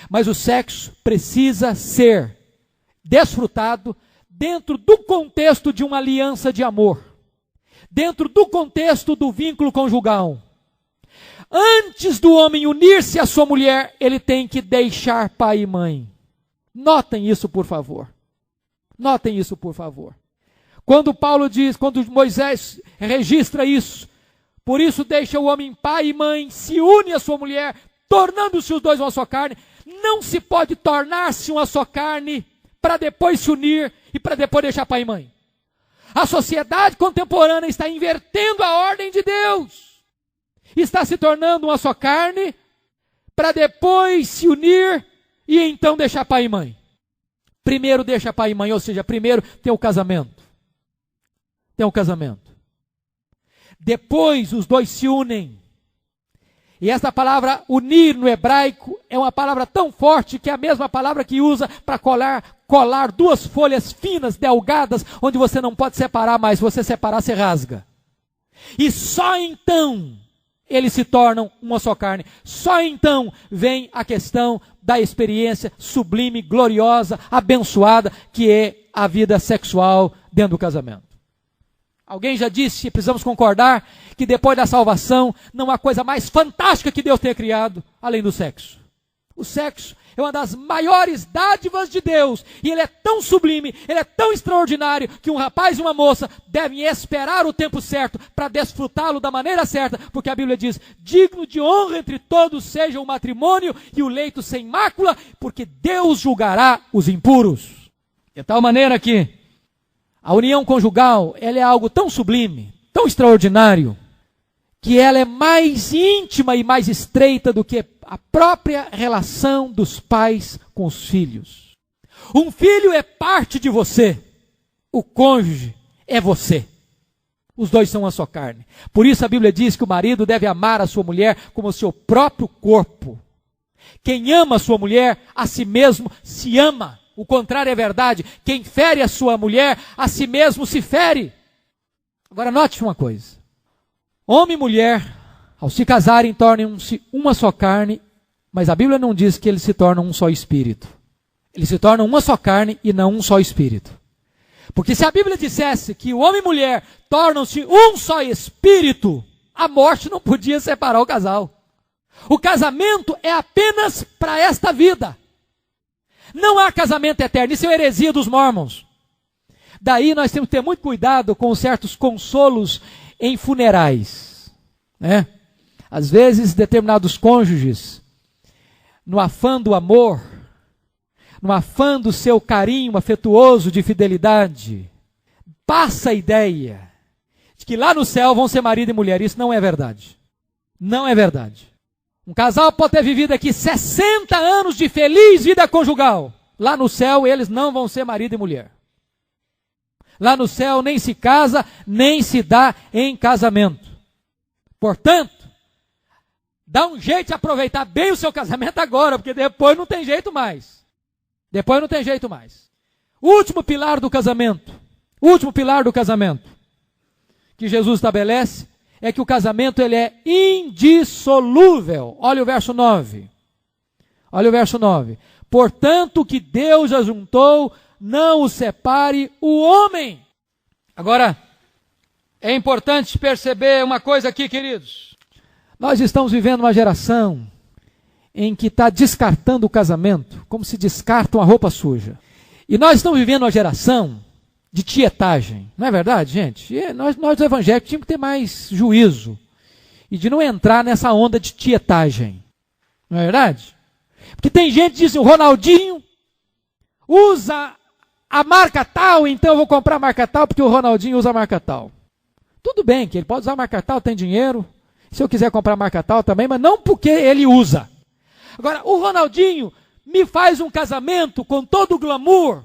Speaker 1: Mas o sexo precisa ser desfrutado dentro do contexto de uma aliança de amor, dentro do contexto do vínculo conjugal. Antes do homem unir-se à sua mulher, ele tem que deixar pai e mãe. Notem isso, por favor. Notem isso, por favor. Quando Paulo diz, quando Moisés registra isso, por isso deixa o homem pai e mãe, se une à sua mulher, tornando-se os dois uma só carne. Não se pode tornar-se uma só carne para depois se unir e para depois deixar pai e mãe. A sociedade contemporânea está invertendo a ordem de Deus. Está se tornando uma só carne para depois se unir e então deixar pai e mãe. Primeiro deixa pai e mãe, ou seja, primeiro tem o casamento. Tem o casamento. Depois os dois se unem. E essa palavra unir no hebraico é uma palavra tão forte que é a mesma palavra que usa para colar duas folhas finas, delgadas, onde você não pode separar mais. Se você separar, você rasga. E só então eles se tornam uma só carne. Só então vem a questão da experiência sublime, gloriosa, abençoada, que é a vida sexual dentro do casamento. Alguém já disse, e precisamos concordar, que depois da salvação não há coisa mais fantástica que Deus tenha criado, além do sexo. O sexo é uma das maiores dádivas de Deus, e ele é tão sublime, ele é tão extraordinário, que um rapaz e uma moça devem esperar o tempo certo para desfrutá-lo da maneira certa, porque a Bíblia diz, digno de honra entre todos seja o matrimônio e o leito sem mácula, porque Deus julgará os impuros. De tal maneira que a união conjugal, ela é algo tão sublime, tão extraordinário, que ela é mais íntima e mais estreita do que a própria relação dos pais com os filhos. Um filho é parte de você, o cônjuge é você. Os dois são uma só carne. Por isso a Bíblia diz que o marido deve amar a sua mulher como o seu próprio corpo. Quem ama a sua mulher, a si mesmo se ama. O contrário é verdade. Quem fere a sua mulher, a si mesmo se fere. Agora note uma coisa. Homem e mulher, ao se casarem, tornam-se uma só carne, mas a Bíblia não diz que eles se tornam um só espírito. Eles se tornam uma só carne e não um só espírito. Porque se a Bíblia dissesse que o homem e mulher tornam-se um só espírito, a morte não podia separar o casal. O casamento é apenas para esta vida. Não há casamento eterno. Isso é heresia dos mormons. Daí nós temos que ter muito cuidado com certos consolos em funerais, né? Às vezes determinados cônjuges, no afã do amor, no afã do seu carinho afetuoso de fidelidade, passa a ideia de que lá no céu vão ser marido e mulher. Isso não é verdade. Não é verdade. Um casal pode ter vivido aqui 60 anos de feliz vida conjugal. Lá no céu eles não vão ser marido e mulher. Lá no céu nem se casa, nem se dá em casamento. Portanto, dá um jeito de aproveitar bem o seu casamento agora, porque depois não tem jeito mais. Depois não tem jeito mais. O último pilar do casamento, que Jesus estabelece, é que o casamento ele é indissolúvel. Olha o verso 9. Olha o verso 9. Portanto, o que Deus ajuntou, não o separe o homem. Agora, é importante perceber uma coisa aqui, queridos. Nós estamos vivendo uma geração em que está descartando o casamento, como se descarta uma roupa suja. E nós estamos vivendo uma geração de tietagem. Não é verdade, gente? E nós evangélicos tínhamos que ter mais juízo e de não entrar nessa onda de tietagem. Não é verdade? Porque tem gente que diz, o Ronaldinho usa a marca tal, então eu vou comprar a marca tal, porque o Ronaldinho usa a marca tal. Tudo bem que ele pode usar a marca tal, tem dinheiro. Se eu quiser comprar a marca tal também, mas não porque ele usa. Agora, o Ronaldinho me faz um casamento com todo o glamour,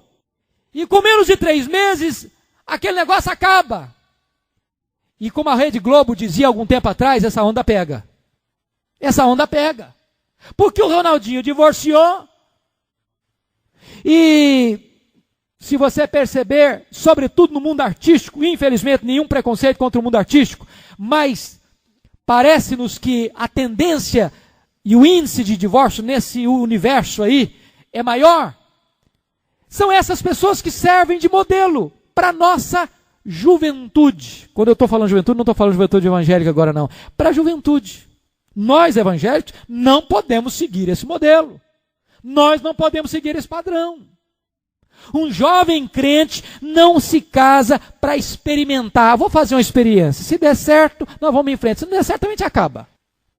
Speaker 1: E com menos de 3 meses, aquele negócio acaba. E como a Rede Globo dizia algum tempo atrás, essa onda pega. Essa onda pega. Porque o Ronaldinho divorciou. E se você perceber, sobretudo no mundo artístico, infelizmente nenhum preconceito contra o mundo artístico, mas parece-nos que a tendência e o índice de divórcio nesse universo aí é maior. São essas pessoas que servem de modelo para a nossa juventude. Quando eu estou falando juventude, não estou falando juventude evangélica agora não. Para a juventude. Nós evangélicos não podemos seguir esse modelo. Nós não podemos seguir esse padrão. Um jovem crente não se casa para experimentar. Vou fazer uma experiência. Se der certo, nós vamos em frente. Se não der certo, a gente acaba.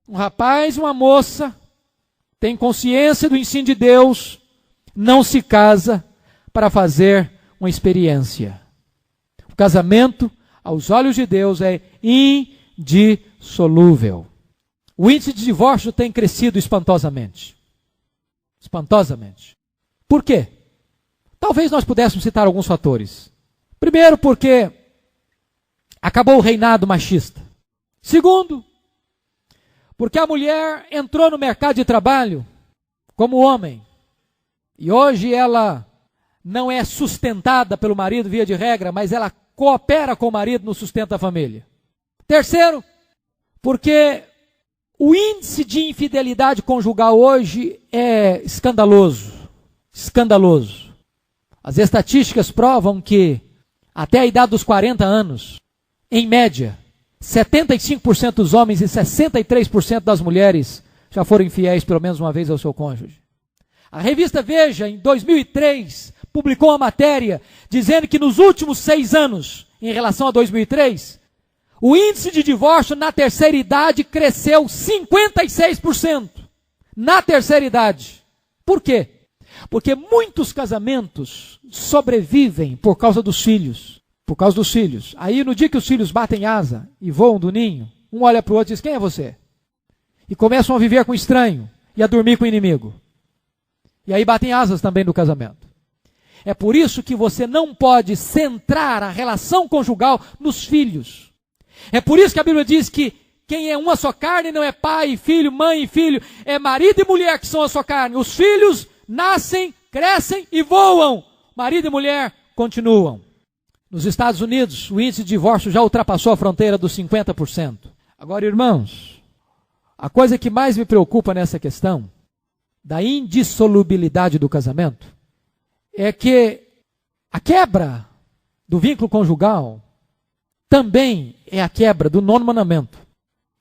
Speaker 1: Um rapaz, uma moça, tem consciência do ensino de Deus, não se casa para fazer uma experiência. O casamento, aos olhos de Deus, é indissolúvel. O índice de divórcio tem crescido espantosamente. Espantosamente. Por quê? Talvez nós pudéssemos citar alguns fatores. Primeiro, porque acabou o reinado machista. Segundo, porque a mulher entrou no mercado de trabalho como homem. E hoje ela não é sustentada pelo marido via de regra, mas ela coopera com o marido no sustento da família. Terceiro, porque o índice de infidelidade conjugal hoje é escandaloso. Escandaloso. As estatísticas provam que até a idade dos 40 anos, em média, 75% dos homens e 63% das mulheres já foram infiéis pelo menos uma vez ao seu cônjuge. A revista Veja, em 2003, publicou uma matéria dizendo que nos últimos 6 anos, em relação a 2003, o índice de divórcio na terceira idade cresceu 56%. Na terceira idade. Por quê? Porque muitos casamentos sobrevivem por causa dos filhos. Por causa dos filhos. Aí no dia que os filhos batem asa e voam do ninho, um olha para o outro e diz, quem é você? E começam a viver com o estranho e a dormir com o inimigo. E aí batem asas também no casamento. É por isso que você não pode centrar a relação conjugal nos filhos. É por isso que a Bíblia diz que quem é uma só carne não é pai e filho, mãe e filho, é marido e mulher que são a sua carne. Os filhos nascem, crescem e voam. Marido e mulher continuam. Nos Estados Unidos, o índice de divórcio já ultrapassou a fronteira dos 50%. Agora, irmãos, a coisa que mais me preocupa nessa questão da indissolubilidade do casamento é que a quebra do vínculo conjugal também é a quebra do 9º mandamento.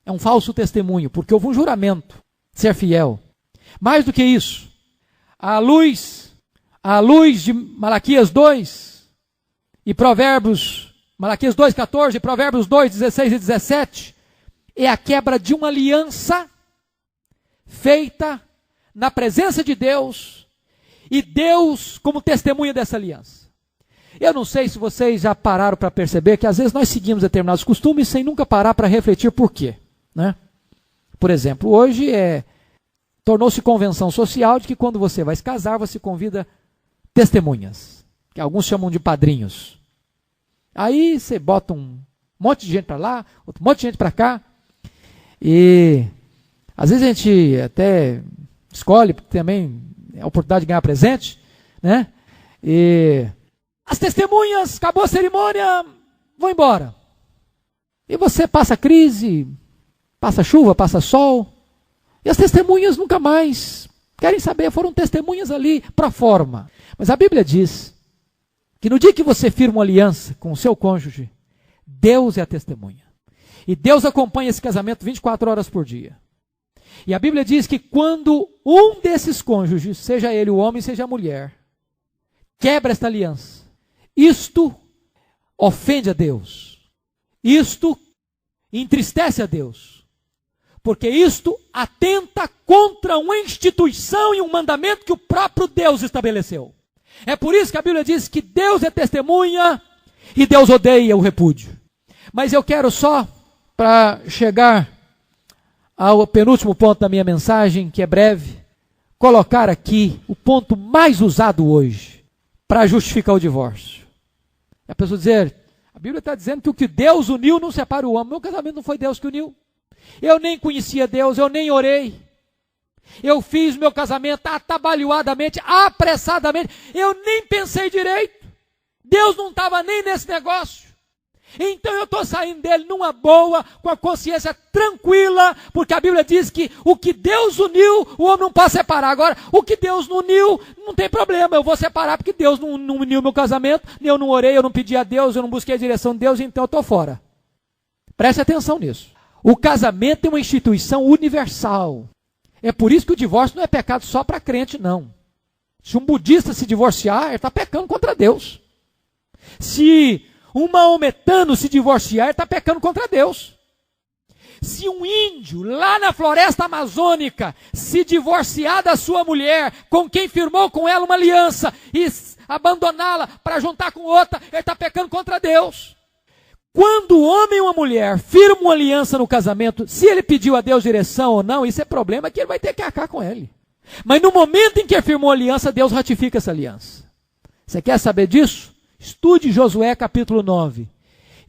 Speaker 1: É um falso testemunho, porque houve um juramento de ser fiel. Mais do que isso, à luz de Malaquias 2 e Provérbios, Malaquias 2,14 e Provérbios 2, 16 e 17, é a quebra de uma aliança feita na presença de Deus e Deus como testemunha dessa aliança. Eu não sei se vocês já pararam para perceber que às vezes nós seguimos determinados costumes sem nunca parar para refletir por quê, né? Por exemplo, hoje tornou-se convenção social de que quando você vai se casar, você convida testemunhas, que alguns chamam de padrinhos. Aí você bota um monte de gente para lá, outro monte de gente para cá, e às vezes a gente até escolhe, porque também é a oportunidade de ganhar presente, né? E as testemunhas, acabou a cerimônia, vão embora. E você passa crise, passa chuva, passa sol, e as testemunhas nunca mais querem saber, foram testemunhas ali para forma. Mas a Bíblia diz que no dia que você firma uma aliança com o seu cônjuge, Deus é a testemunha. E Deus acompanha esse casamento 24 horas por dia. E a Bíblia diz que quando um desses cônjuges, seja ele o homem, seja a mulher, quebra esta aliança, isto ofende a Deus. Isto entristece a Deus. Porque isto atenta contra uma instituição e um mandamento que o próprio Deus estabeleceu. É por isso que a Bíblia diz que Deus é testemunha e Deus odeia o repúdio. Mas eu quero só, para chegar ao penúltimo ponto da minha mensagem, que é breve, colocar aqui o ponto mais usado hoje para justificar o divórcio. A pessoa dizer, a Bíblia está dizendo que o que Deus uniu não separa o homem. Meu casamento não foi Deus que uniu. Eu nem conhecia Deus, eu nem orei. Eu fiz meu casamento atabalhoadamente, apressadamente. Eu nem pensei direito. Deus não estava nem nesse negócio. Então eu estou saindo dele numa boa, com a consciência tranquila, porque a Bíblia diz que o que Deus uniu, o homem não pode separar. Agora, o que Deus não uniu, não tem problema, eu vou separar, porque Deus não uniu meu casamento, eu não orei, eu não pedi a Deus, eu não busquei a direção de Deus, então eu estou fora. Preste atenção nisso. O casamento é uma instituição universal. É por isso que o divórcio não é pecado só para crente, não. Se um budista se divorciar, ele está pecando contra Deus. Se um maometano se divorciar, ele está pecando contra Deus. Se um índio lá na floresta amazônica se divorciar da sua mulher, com quem firmou com ela uma aliança, e abandoná-la para juntar com outra, ele está pecando contra Deus. Quando o homem e uma mulher firmam uma aliança no casamento, se ele pediu a Deus direção ou não, isso é problema que ele vai ter que arcar com ele. Mas no momento em que ele firmou a aliança, Deus ratifica essa aliança. Você quer saber disso? Estude Josué capítulo 9.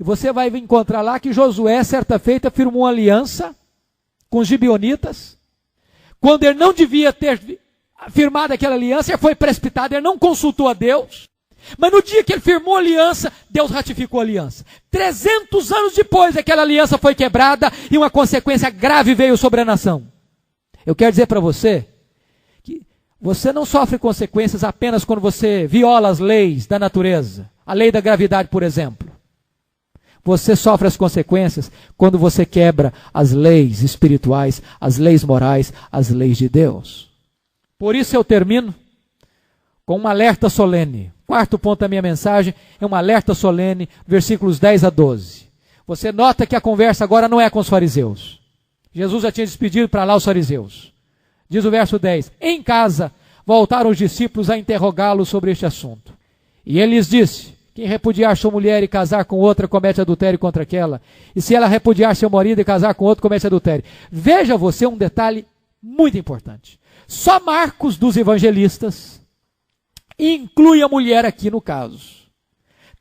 Speaker 1: E você vai encontrar lá que Josué, certa feita, firmou uma aliança com os gibeonitas. Quando ele não devia ter firmado aquela aliança, ele foi precipitado, ele não consultou a Deus. Mas no dia que ele firmou a aliança, Deus ratificou a aliança. 300 anos depois, aquela aliança foi quebrada e uma consequência grave veio sobre a nação. Eu quero dizer para você que você não sofre consequências apenas quando você viola as leis da natureza. A lei da gravidade, por exemplo. Você sofre as consequências quando você quebra as leis espirituais, as leis morais, as leis de Deus. Por isso eu termino com um alerta solene. Quarto ponto da minha mensagem é um alerta solene, versículos 10 a 12. Você nota que a conversa agora não é com os fariseus. Jesus já tinha despedido para lá os fariseus. Diz o verso 10, em casa voltaram os discípulos a interrogá-lo sobre este assunto. E ele lhes disse, quem repudiar sua mulher e casar com outra comete adultério contra aquela. E se ela repudiar seu marido e casar com outro, comete adultério. Veja você um detalhe muito importante. Só Marcos dos evangelistas inclui a mulher aqui no caso.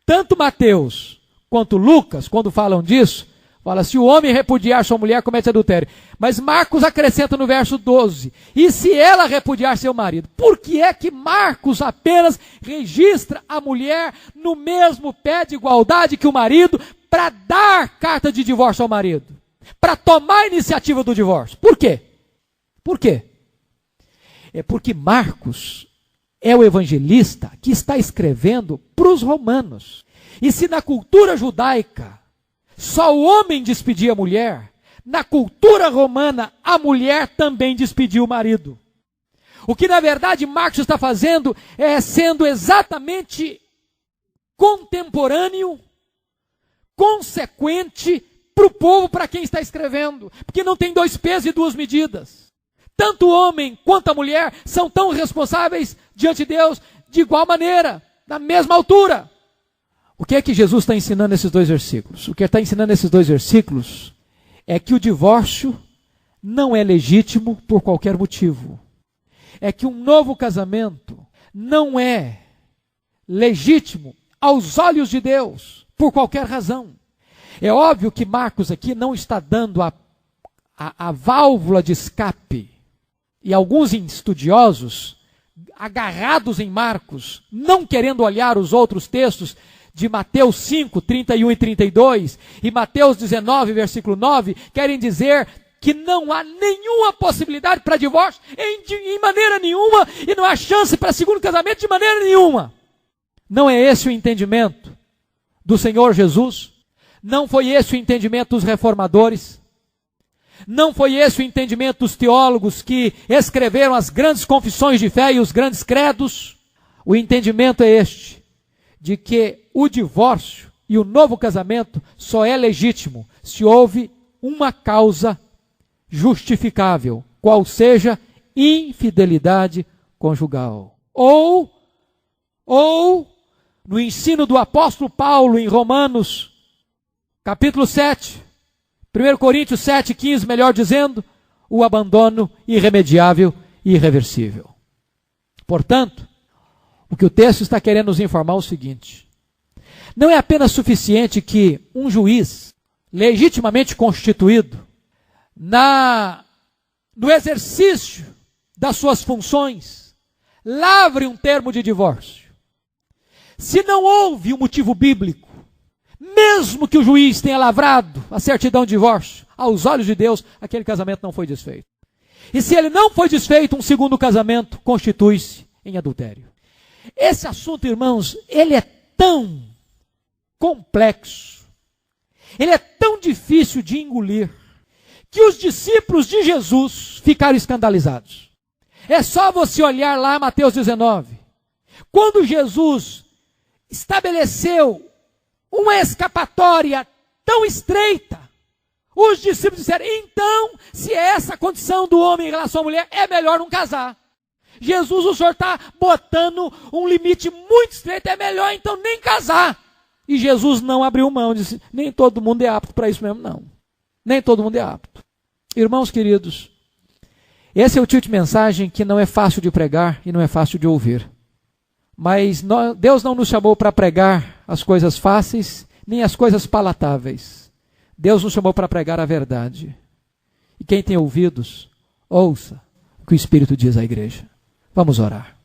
Speaker 1: Tanto Mateus quanto Lucas, quando falam disso, fala, se o homem repudiar sua mulher, comete adultério. Mas Marcos acrescenta no verso 12, e se ela repudiar seu marido? Por que é que Marcos apenas registra a mulher no mesmo pé de igualdade que o marido para dar carta de divórcio ao marido? Para tomar a iniciativa do divórcio. Por quê? Por quê? É porque Marcos é o evangelista que está escrevendo para os romanos. E se na cultura judaica só o homem despedia a mulher, na cultura romana a mulher também despedia o marido. O que na verdade Marcos está fazendo é sendo exatamente contemporâneo, consequente para o povo para quem está escrevendo. Porque não tem dois pesos e duas medidas. Tanto o homem quanto a mulher são tão responsáveis diante de Deus de igual maneira, na mesma altura. O que é que Jesus está ensinando nesses dois versículos? O que ele está ensinando nesses dois versículos é que o divórcio não é legítimo por qualquer motivo. É que um novo casamento não é legítimo aos olhos de Deus por qualquer razão. É óbvio que Marcos aqui não está dando a válvula de escape. E alguns estudiosos, agarrados em Marcos, não querendo olhar os outros textos de Mateus 5, 31 e 32, e Mateus 19, versículo 9, querem dizer que não há nenhuma possibilidade para divórcio em maneira nenhuma, e não há chance para segundo casamento de maneira nenhuma. Não é esse o entendimento do Senhor Jesus? Não foi esse o entendimento dos reformadores? Não foi esse o entendimento dos teólogos que escreveram as grandes confissões de fé e os grandes credos? O entendimento é este, de que o divórcio e o novo casamento só é legítimo se houve uma causa justificável, qual seja infidelidade conjugal. Ou, no ensino do apóstolo Paulo em Romanos, capítulo 7, 1 Coríntios 7, 15, melhor dizendo, o abandono irremediável e irreversível. Portanto, O que o texto está querendo nos informar é o seguinte: não é apenas suficiente que um juiz legitimamente constituído no exercício das suas funções lavre um termo de divórcio. Se não houve um motivo bíblico, mesmo que o juiz tenha lavrado a certidão de divórcio, aos olhos de Deus, aquele casamento não foi desfeito. E se ele não foi desfeito, um segundo casamento constitui-se em adultério. Esse assunto, irmãos, ele é tão complexo, ele é tão difícil de engolir, que os discípulos de Jesus ficaram escandalizados. É só você olhar lá Mateus 19. Quando Jesus estabeleceu uma escapatória tão estreita, os discípulos disseram: então, se é essa a condição do homem em relação à mulher, é melhor não casar. Jesus, o Senhor está botando um limite muito estreito, é melhor então nem casar. E Jesus não abriu mão, disse: nem todo mundo é apto para isso mesmo, não. Nem todo mundo é apto. Irmãos queridos, esse é o tipo de mensagem que não é fácil de pregar e não é fácil de ouvir. Mas Deus não nos chamou para pregar as coisas fáceis, nem as coisas palatáveis. Deus nos chamou para pregar a verdade. E quem tem ouvidos, ouça o que o Espírito diz à igreja. Vamos orar.